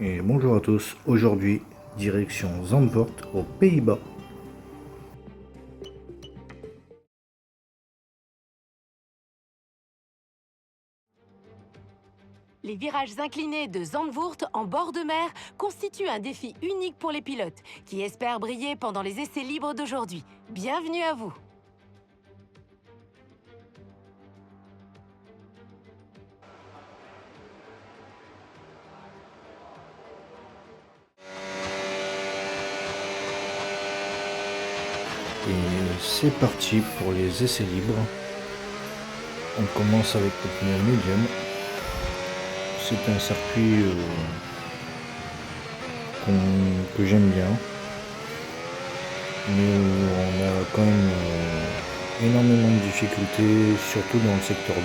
Et bonjour à tous, aujourd'hui direction Zandvoort aux Pays-Bas. Les virages inclinés de Zandvoort en bord de mer constituent un défi unique pour les pilotes qui espèrent briller pendant les essais libres d'aujourd'hui. Bienvenue à vous! Et c'est parti pour les essais libres. On commence avec le pneu médium. C'est un circuit que j'aime bien, mais où on a quand même énormément de difficultés, surtout dans le secteur 2.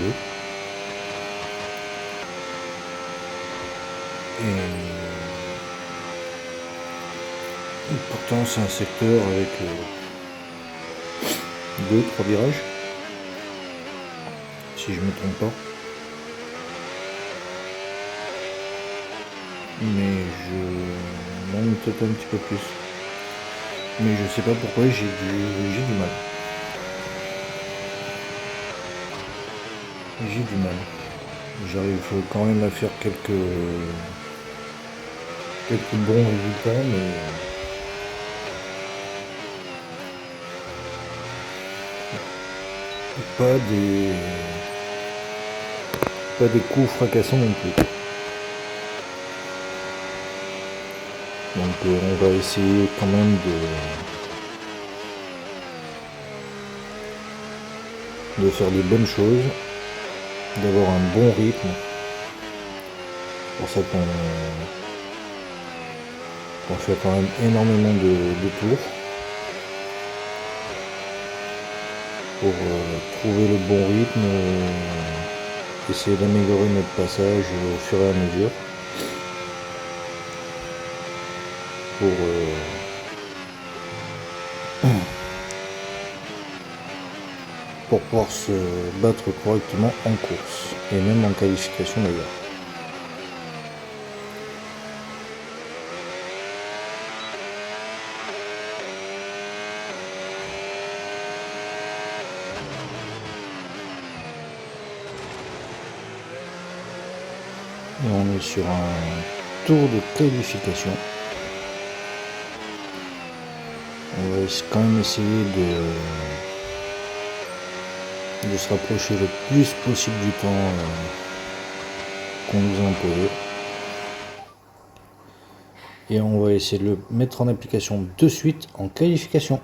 Et pourtant c'est un secteur avec 2-3 virages, si je me trompe pas. Mais non, peut-être un petit peu plus. Mais je sais pas pourquoi j'ai du mal. J'ai du mal. J'arrive quand même à faire quelques bons résultats, mais pas des coups fracassants non plus. Donc on va essayer quand même de faire des bonnes choses, d'avoir un bon rythme. C'est pour ça qu'on fait quand même énormément de tours pour trouver le bon rythme, essayer d'améliorer notre passage au fur et à mesure pour pouvoir se battre correctement en course et même en qualification d'ailleurs. Et on est sur un tour de qualification. On va quand même essayer de se rapprocher le plus possible du temps qu'on nous a imposé. Et on va essayer de le mettre en application de suite en qualification.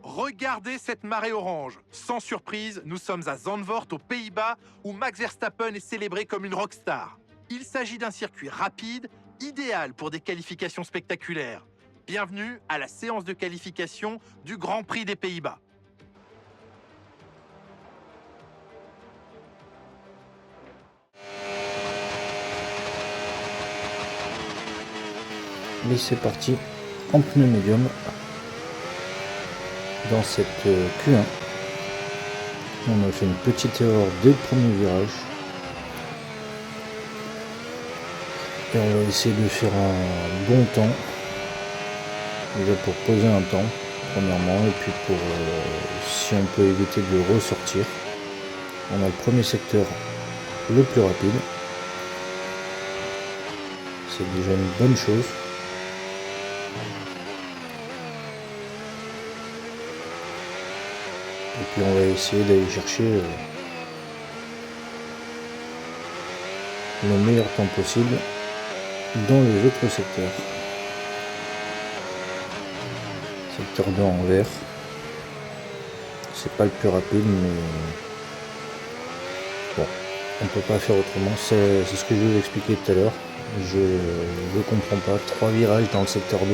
Regardez cette marée orange. Sans surprise, nous sommes à Zandvoort, aux Pays-Bas, où Max Verstappen est célébré comme une rockstar. Il s'agit d'un circuit rapide, idéal pour des qualifications spectaculaires. Bienvenue à la séance de qualification du Grand Prix des Pays-Bas. Et c'est parti en pneu médium dans cette Q1. On a fait une petite erreur dès le premier virage. Et on va essayer de faire un bon temps. Déjà pour poser un temps, premièrement, et puis pour si on peut éviter de ressortir. On a le premier secteur le plus rapide. C'est déjà une bonne chose. Et puis on va essayer d'aller chercher le meilleur temps possible dans les autres secteurs. Secteur 2 en vert. C'est pas le plus rapide, mais bon, on peut pas faire autrement. C'est ce que je vous ai expliqué tout à l'heure. Je comprends pas. 3 virages dans le secteur 2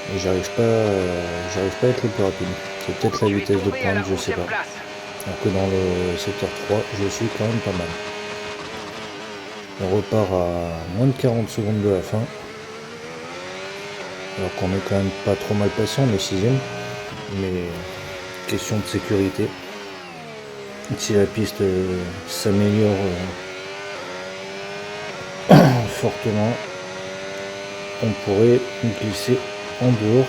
et j'arrive pas à être le plus rapide. C'est peut-être la vitesse de pointe, je sais pas. Alors que dans le secteur 3, je suis quand même pas mal. On repart à moins de 40 secondes de la fin. Alors qu'on est quand même pas trop mal passé, on est 6ème. Mais question de sécurité. Si la piste s'améliore fortement, on pourrait glisser en dehors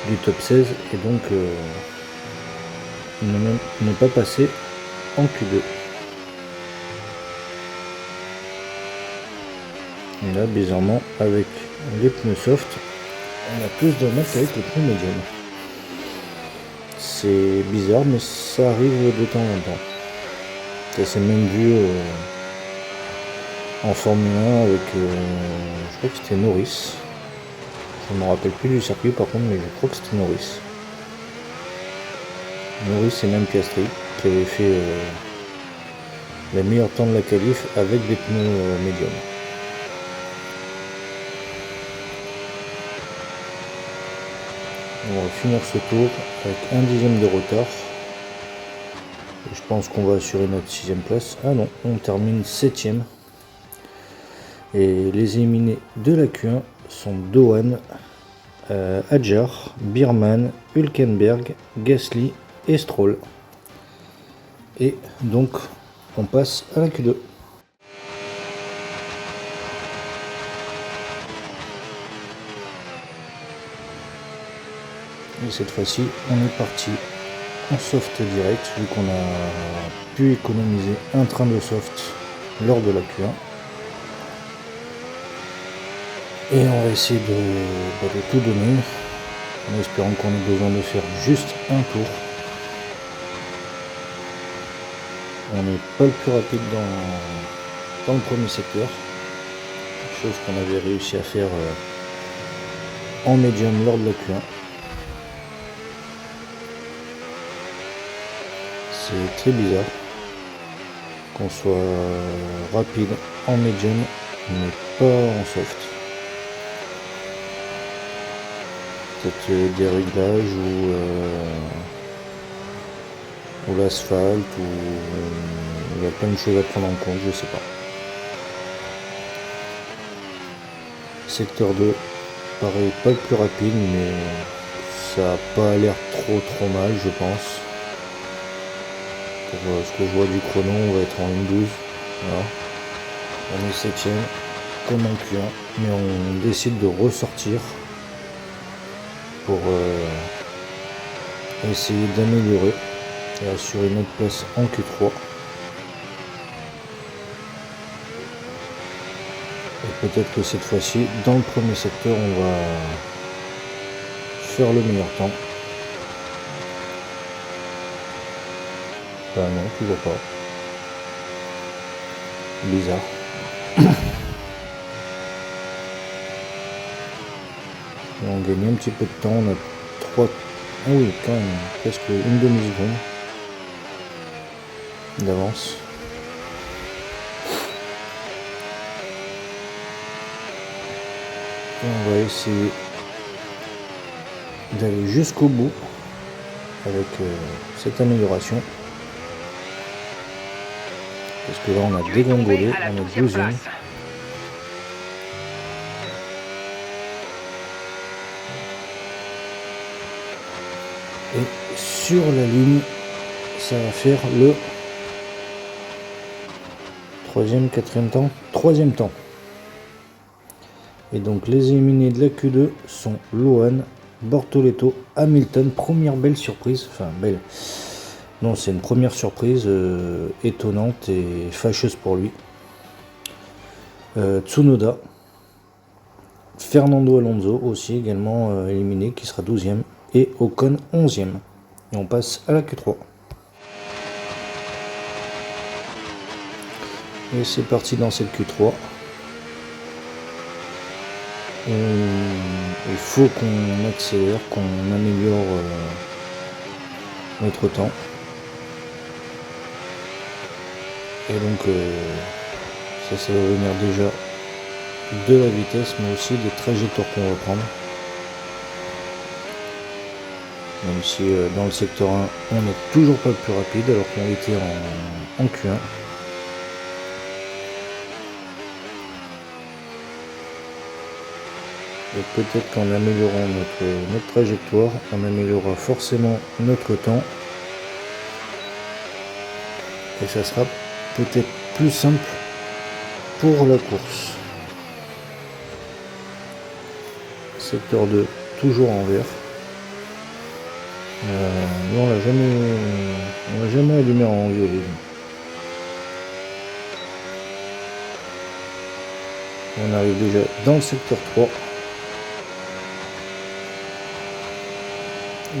du top 16 et donc ne pas passer en Q2. Et là, bizarrement, avec les pneus soft, on a plus de mal qu'avec les pneus médium. C'est bizarre, mais ça arrive de temps en temps. Ça s'est même vu en Formule 1 avec, je crois que c'était Norris. Je ne me rappelle plus du circuit par contre, mais je crois que c'était Norris. Norris et même Piastri qui avait fait les meilleurs temps de la qualif avec des pneus médiums. On va finir ce tour avec 1 dixième de retard. Et je pense qu'on va assurer notre 6ème place. Ah non, on termine 7ème. Et les éliminés de la Q1 sont Dohan, Hadjar, Biermann, Hülkenberg, Gasly et Stroll. Et donc on passe à la Q2. Et cette fois-ci, on est parti en soft direct, vu qu'on a pu économiser un train de soft lors de la Q1. Et on va essayer de tout donner, en espérant qu'on ait besoin de faire juste un tour. On n'est pas le plus rapide dans le premier secteur, chose qu'on avait réussi à faire en médium lors de la Q1. C'est très bizarre qu'on soit rapide en médium mais pas en soft. Peut-être des réglages ou l'asphalte, ou il y a plein de choses à prendre en compte, je sais pas. Secteur 2, pareil, pas le plus rapide, mais ça n'a pas l'air trop mal, je pense. Pour ce que je vois du chrono, on va être en 1.12. Voilà. On est 7ème comme en Q1, mais on décide de ressortir pour essayer d'améliorer et assurer notre place en Q3. Et peut-être que cette fois-ci, dans le premier secteur, on va faire le meilleur temps. Bah non, toujours pas. Bizarre. Et on gagne un petit peu de temps, on a 3... Ah oui, quand même, presque une demi-seconde d'avance. Et on va essayer d'aller jusqu'au bout avec cette amélioration. Parce que là on a dégringolé, on est 12ème. Et sur la ligne, ça va faire le 3e, 4e temps, 3e temps. Et donc les éliminés de la Q2 sont Lohan, Bortoleto, Hamilton. Première belle surprise, enfin belle. Non, c'est une première surprise étonnante et fâcheuse pour lui. Tsunoda, Fernando Alonso aussi également éliminé, qui sera 12ème, et Ocon 11ème. Et on passe à la Q3. Et c'est parti dans cette Q3. Il faut qu'on accélère, qu'on améliore notre temps. Et donc ça va venir déjà de la vitesse, mais aussi des trajectoires qu'on va prendre. Même si dans le secteur 1, on n'est toujours pas le plus rapide, alors qu'on était en Q1. Et peut-être qu'en améliorant notre trajectoire, on améliorera forcément notre temps. Et ça sera peut-être plus simple pour la course. Secteur 2, toujours en vert. Mais on l'a jamais allumé en violet. On arrive déjà dans le secteur 3.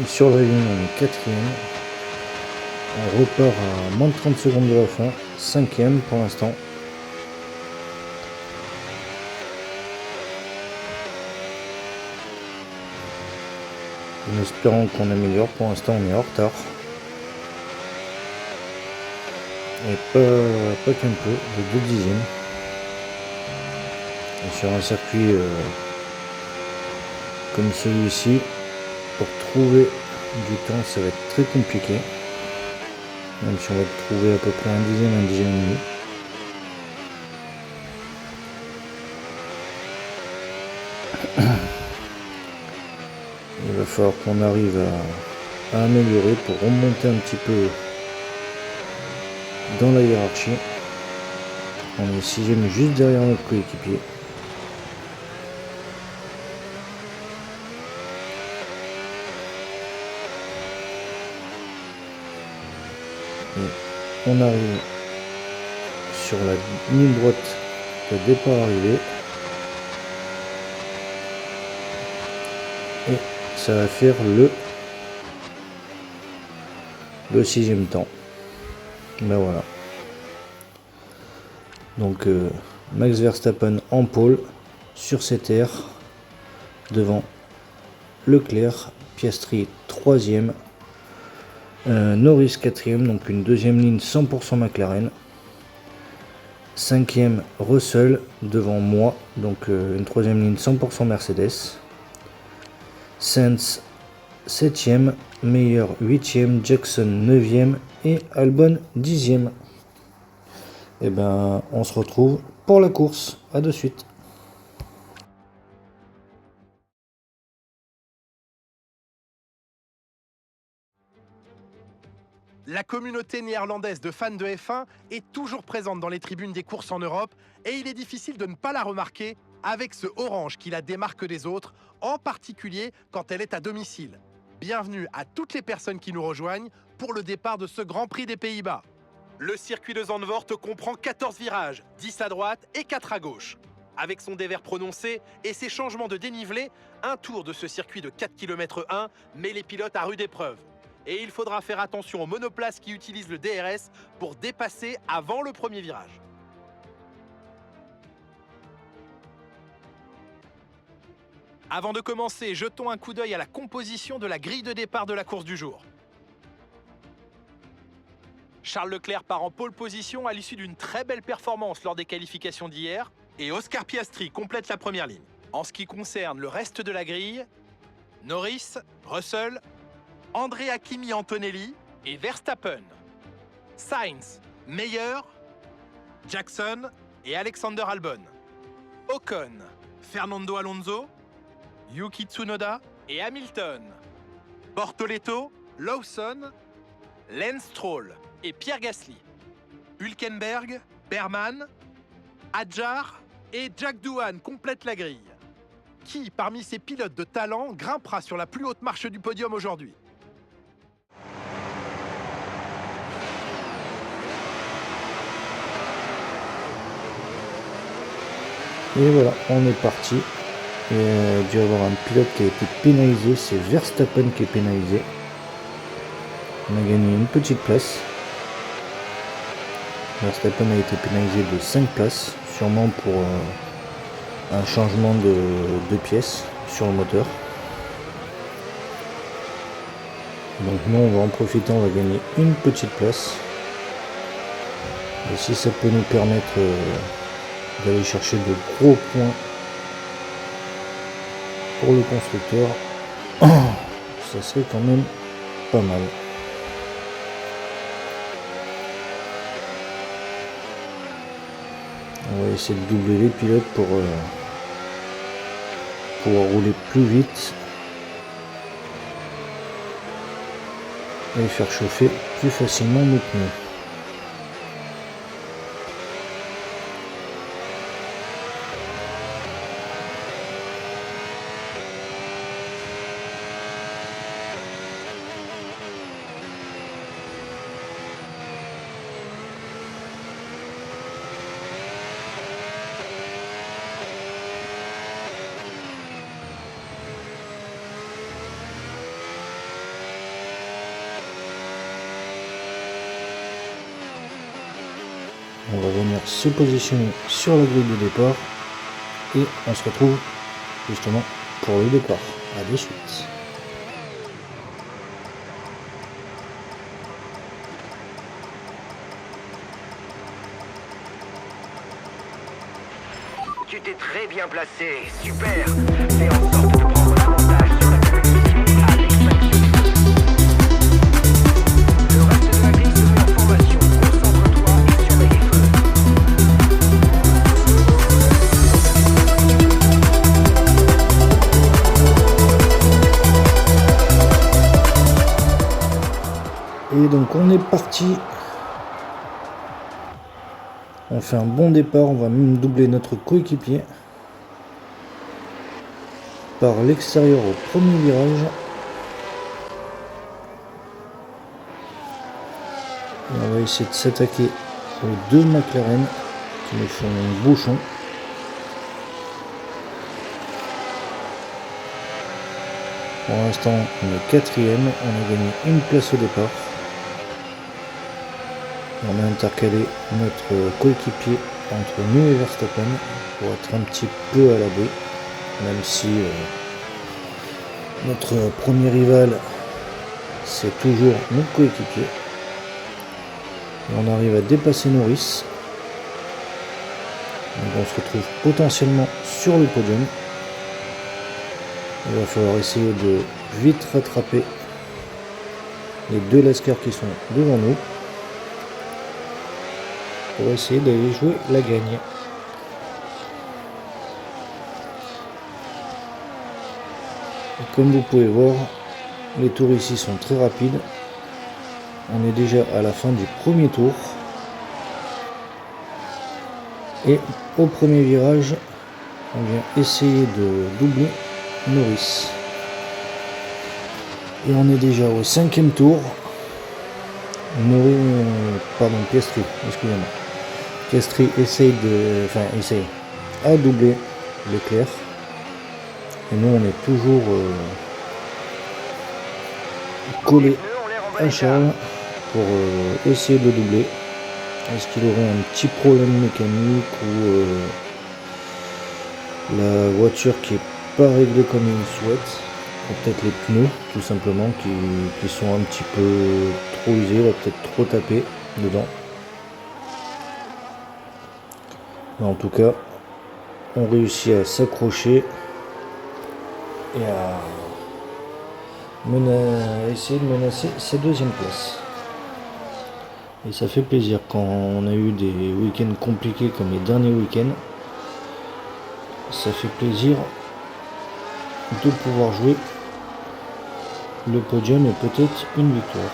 Et sur la ligne, on est 4e. On repart à moins de 30 secondes de la fin. 5e pour l'instant. En espérant qu'on améliore. Pour l'instant, on est en retard. Et pas qu'un peu, de 2 dixièmes. Et sur un circuit comme celui-ci, pour trouver du temps, ça va être très compliqué. Même si on va trouver à peu près un dixième et demi. Il va falloir qu'on arrive à améliorer pour remonter un petit peu dans la hiérarchie. On est 6e juste derrière notre coéquipier. Et on arrive sur la ligne droite de départ arrivé. Et ça va faire le 6e temps. Ben voilà. Donc Max Verstappen en pôle sur cette aire devant Leclerc, Piastri 3e, Norris 4e, donc une deuxième ligne 100% McLaren. 5e Russell devant moi, donc une troisième ligne 100% Mercedes. Sainz 7e, Meyer 8e, Jackson 9e et Albon 10e. Et ben on se retrouve pour la course. À de suite. La communauté néerlandaise de fans de F1 est toujours présente dans les tribunes des courses en Europe et il est difficile de ne pas la remarquer avec ce orange qui la démarque des autres, en particulier quand elle est à domicile. Bienvenue à toutes les personnes qui nous rejoignent pour le départ de ce Grand Prix des Pays-Bas. Le circuit de Zandvoort comprend 14 virages, 10 à droite et 4 à gauche. Avec son dévers prononcé et ses changements de dénivelé, un tour de ce circuit de 4 km/h met les pilotes à rude épreuve. Et il faudra faire attention aux monoplaces qui utilisent le DRS pour dépasser avant le premier virage. Avant de commencer, jetons un coup d'œil à la composition de la grille de départ de la course du jour. Charles Leclerc part en pole position à l'issue d'une très belle performance lors des qualifications d'hier et Oscar Piastri complète la première ligne. En ce qui concerne le reste de la grille, Norris, Russell, Andrea Kimi Antonelli et Verstappen, Sainz, Meyer, Jackson et Alexander Albon, Ocon, Fernando Alonso, Yuki Tsunoda et Hamilton, Bortoleto, Lawson, Lance Stroll et Pierre Gasly, Hülkenberg, Berman, Hadjar et Jack Doohan complètent la grille. Qui, parmi ces pilotes de talent, grimpera sur la plus haute marche du podium aujourd'hui? Et voilà, on est parti. Il y a dû y avoir un pilote qui a été pénalisé, c'est Verstappen qui est pénalisé. On a gagné une petite place. Verstappen a été pénalisé de 5 places, sûrement pour un changement de pièces sur le moteur. Donc nous on va en profiter, on va gagner une petite place. Et si ça peut nous permettre d'aller chercher de gros points pour le constructeur, ça serait quand même pas mal. On va essayer de doubler les pilotes pour pouvoir rouler plus vite et faire chauffer plus facilement nos pneus. On va venir se positionner sur la grille de départ et on se retrouve justement pour le départ. À de suite. Tu t'es très bien placé, super. Fais en sorte de prendre l'avantage sur la compétition à l'extraction. Le reste de la grille se met en formation. Concentre-toi et surveille les feux. Et donc on est parti. On fait un bon départ, on va même doubler notre coéquipier par l'extérieur au premier virage. Et on va essayer de s'attaquer aux deux McLaren qui nous font un bouchon. Pour l'instant on est quatrième, on a gagné une place au départ. On a intercalé notre coéquipier entre nous et Verstappen pour être un petit peu à l'abri, même si notre premier rival c'est toujours notre coéquipier. Et on arrive à dépasser Norris. Donc on se retrouve potentiellement sur le podium. Il va falloir essayer de vite rattraper les deux lascars qui sont devant nous, pour essayer d'aller jouer la gagne. Et comme vous pouvez voir, les tours ici sont très rapides. On est déjà à la fin du premier tour. Et au premier virage, on vient essayer de doubler Norris. Et on est déjà au cinquième tour. Piastri, excusez-moi. Piastri essaye à doubler Leclerc. Et nous on est toujours collé à Charles pour essayer de doubler. Est-ce qu'il aurait un petit problème mécanique ou la voiture qui est pas réglée comme il souhaite, ou peut-être les pneus tout simplement qui sont un petit peu trop usés, il a peut-être trop tapé dedans. Mais en tout cas, on réussit à s'accrocher et à essayer de menacer sa deuxième place. Et ça fait plaisir quand on a eu des week-ends compliqués comme les derniers week-ends. Ça fait plaisir de pouvoir jouer le podium et peut-être une victoire.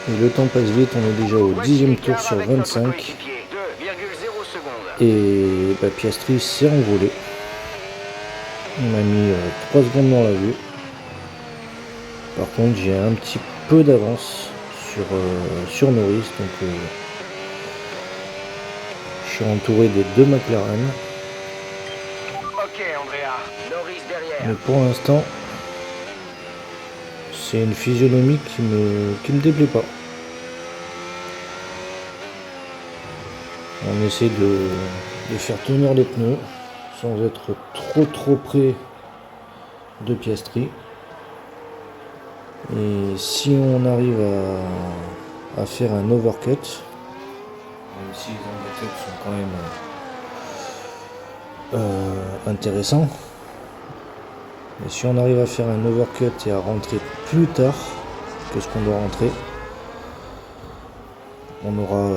Et le temps passe vite, on est déjà au 10e tour sur 25. Et Piastri s'est envolé. On a mis 3 secondes dans la vue. Par contre j'ai un petit peu d'avance sur Norris. Donc je suis entouré des deux McLaren. Ok Andrea, Norris derrière. Mais pour l'instant c'est une physionomie qui me déplaît pas. On essaie de faire tenir les pneus sans être trop près de Piastri. Et si on arrive à faire un overcut, même si les overcuts sont quand même intéressants, mais si on arrive à faire un overcut et à rentrer plus tard que ce qu'on doit rentrer, on aura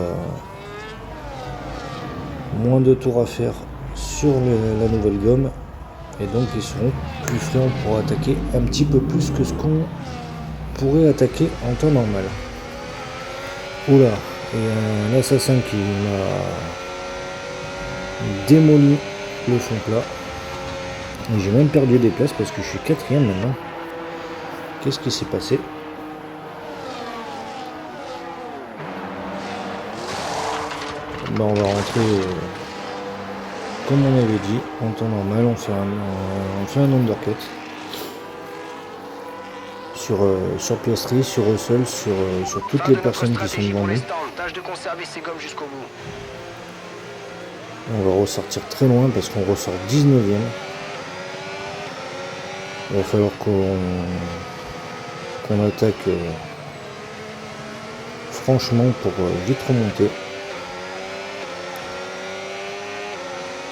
moins de tours à faire sur la nouvelle gomme, et donc ils seront plus frais, on pourra attaquer un petit peu plus que ce qu'on pourrait attaquer en temps normal. Oula, et un assassin qui m'a démoli le fond plat. Et j'ai même perdu des places parce que je suis quatrième maintenant. Qu'est-ce qui s'est passé? ben, on va rentrer, comme on avait dit, en temps normal, on fait un undercut. Sur Piastri, sur Russell, sur toutes les personnes qui sont devant nous. Tâche de conserver ses gommes jusqu'au bout. On va ressortir très loin parce qu'on ressort 19e. Il va falloir qu'on attaque franchement pour vite remonter.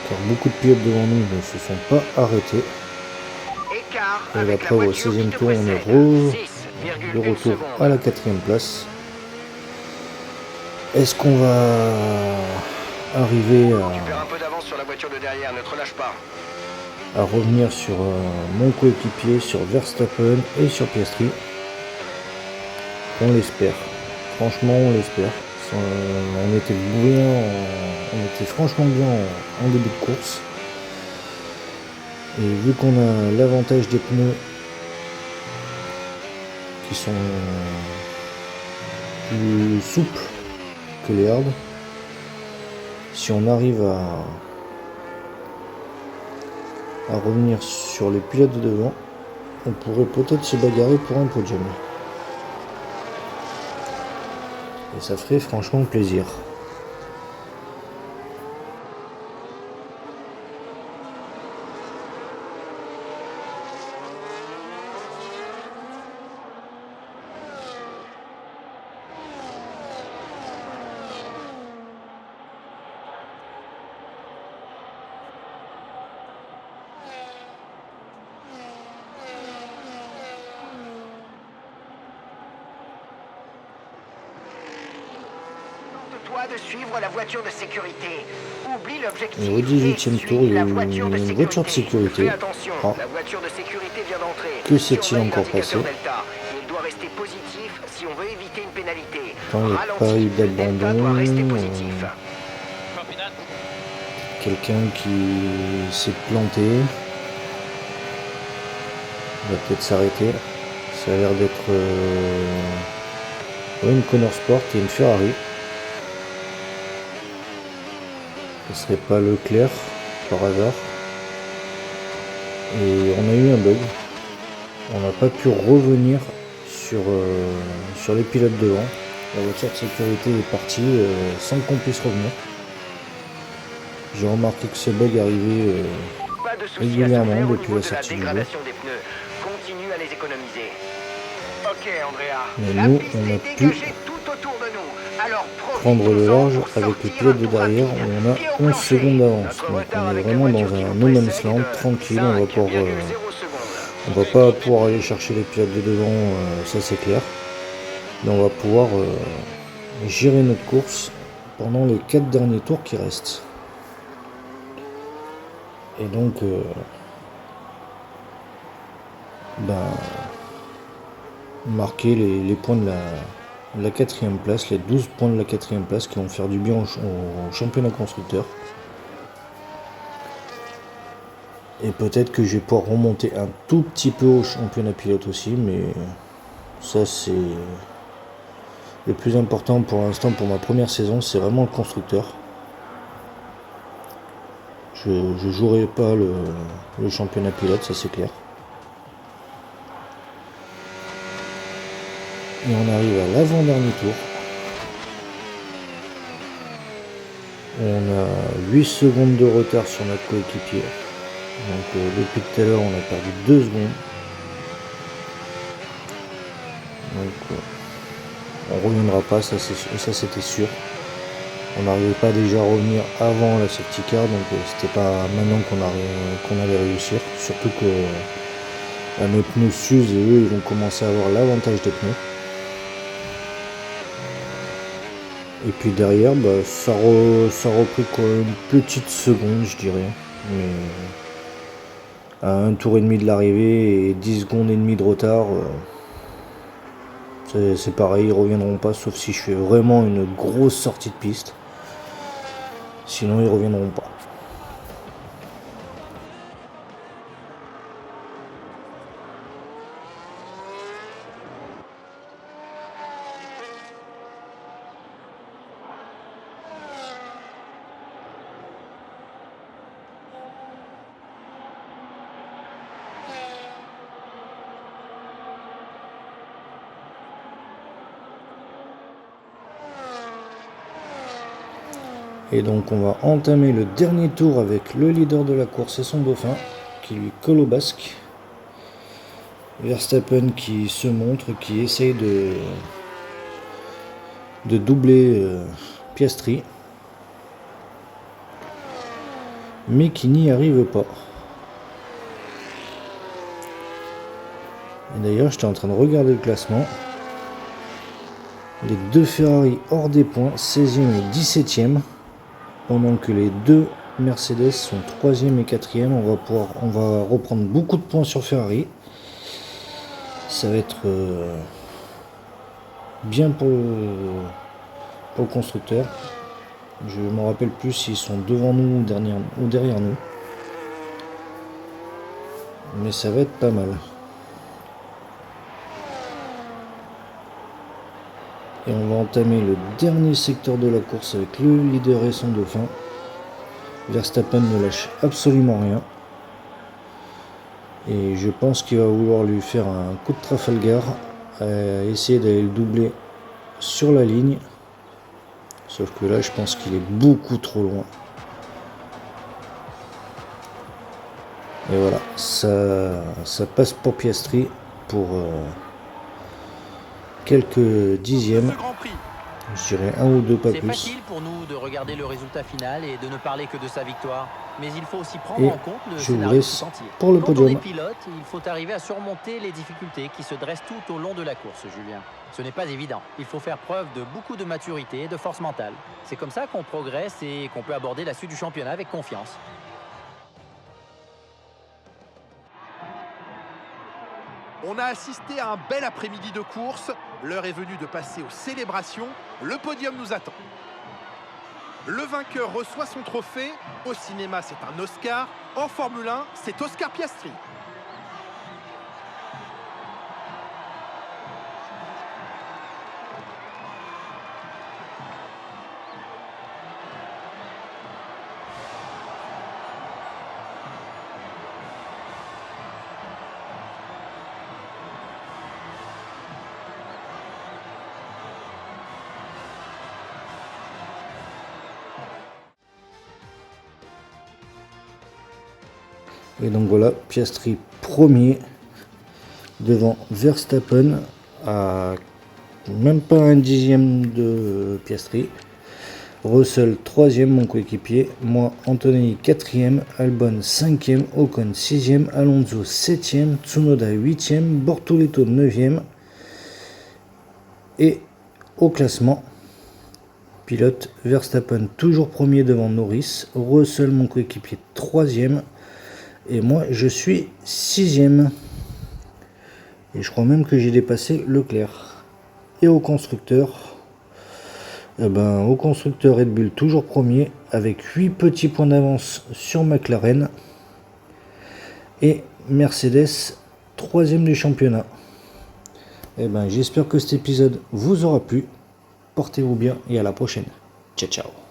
Car beaucoup de pilotes devant nous ne se sont pas arrêtés. Et la preuve au 16e tour, on est de retour à la 4e place. Est-ce qu'on va arriver à revenir sur mon coéquipier, sur Verstappen et sur Piastri? On l'espère. Franchement, on l'espère. On était franchement bien en début de course. Et vu qu'on a l'avantage des pneus qui sont plus souples que les hards, si on arrive à revenir sur les pilotes de devant, on pourrait peut-être se bagarrer pour un podium. Et ça ferait franchement plaisir. De suivre la voiture de sécurité. Oublie l'objectif. Et au 18e tour, il y a eu une voiture de sécurité. Ah. La voiture de sécurité vient d'entrer. Que s'est-il encore passé? Il doit rester positif si on veut éviter une pénalité. Quand il n'y a pas eu d'abandon, quelqu'un qui s'est planté, il va peut-être s'arrêter. Ça a l'air d'être une Connor Sport et une Ferrari. Ce serait pas Leclerc par hasard. Et on a eu un bug. On n'a pas pu revenir sur les pilotes devant. La voiture de sécurité est partie sans qu'on puisse revenir. J'ai remarqué que ce bug arrivait régulièrement depuis la sortie du jeu. Continue à les économiser. Ok, Andrea. Mais nous, on a pu prendre le large avec les pilotes de derrière où on a 11 secondes d'avance. Donc on est vraiment dans un no man's land, tranquille, on va pas pouvoir aller chercher les pilotes de devant, ça c'est clair. Mais on va pouvoir gérer notre course pendant les 4 derniers tours qui restent. Et donc marquer les points de la 4e place, les 12 points de la 4e place qui vont faire du bien au championnat constructeur. Et peut-être que je vais pouvoir remonter un tout petit peu au championnat pilote aussi, mais ça c'est le plus important pour l'instant pour ma première saison, c'est vraiment le constructeur. Je jouerai pas le championnat pilote, ça c'est clair. Et on arrive à l'avant-dernier tour. On a 8 secondes de retard sur notre coéquipier. Donc depuis tout à l'heure on a perdu 2 secondes. Donc on reviendra pas, ça c'était sûr. On n'arrivait pas déjà à revenir avant la safety car, donc c'était pas maintenant qu'on allait réussir. Surtout que nos pneus s'usent et eux ils vont commencer à avoir l'avantage des pneus. Et puis derrière, ça a repris quoi, une petite seconde, je dirais. Mais à 1 tour et demi de l'arrivée et 10 secondes et demie de retard, c'est pareil, ils reviendront pas, sauf si je fais vraiment une grosse sortie de piste. Sinon, ils reviendront pas. Et donc on va entamer le dernier tour avec le leader de la course et son dauphin qui lui colle au basque. Verstappen qui se montre, qui essaye de doubler Piastri, mais qui n'y arrive pas. Et d'ailleurs j'étais en train de regarder le classement. Les deux Ferrari hors des points, 16e et 17e, pendant que les deux Mercedes sont 3e et 4e. On va reprendre beaucoup de points sur Ferrari. Ça va être bien pour le constructeur. Je ne me rappelle plus s'ils sont devant nous ou derrière nous. Mais ça va être pas mal. Et on va entamer le dernier secteur de la course avec le leader et son dauphin. Verstappen ne lâche absolument rien. Et je pense qu'il va vouloir lui faire un coup de Trafalgar, essayer d'aller le doubler sur la ligne. Sauf que là, je pense qu'il est beaucoup trop loin. Et voilà, ça passe pour Piastri pour quelques dixièmes. Ce Grand Prix. Je dirais un ou deux pas C'est plus. facile pour nous de regarder le résultat final et de ne parler que de sa victoire. Mais il faut aussi prendre Et en compte le je vous scénario laisse tout entier. pour le Quand on podium. est pilote, il faut arriver à surmonter les difficultés qui se dressent tout au long de la course, Julien. Ce n'est pas évident. Il faut faire preuve de beaucoup de maturité et de force mentale. C'est comme ça qu'on progresse et qu'on peut aborder la suite du championnat avec confiance. On a assisté à un bel après-midi de course. L'heure est venue de passer aux célébrations. Le podium nous attend. Le vainqueur reçoit son trophée. Au cinéma, c'est un Oscar. En Formule 1, c'est Oscar Piastri. Et donc voilà, Piastri premier devant Verstappen à même pas un dixième de Piastri. Russell 3e, mon coéquipier. Moi, Antonelli 4e, Albon 5e, Ocon 6e, Alonso 7e, Tsunoda 8e, Bortoleto 9e. Et au classement, pilote Verstappen toujours premier devant Norris, Russell, mon coéquipier 3e. Et moi, je suis 6e. Et je crois même que j'ai dépassé Leclerc. Et au constructeur, au constructeur Red Bull toujours premier avec 8 petits points d'avance sur McLaren. Et Mercedes 3e du championnat. J'espère que cet épisode vous aura plu. Portez-vous bien et à la prochaine. Ciao, ciao.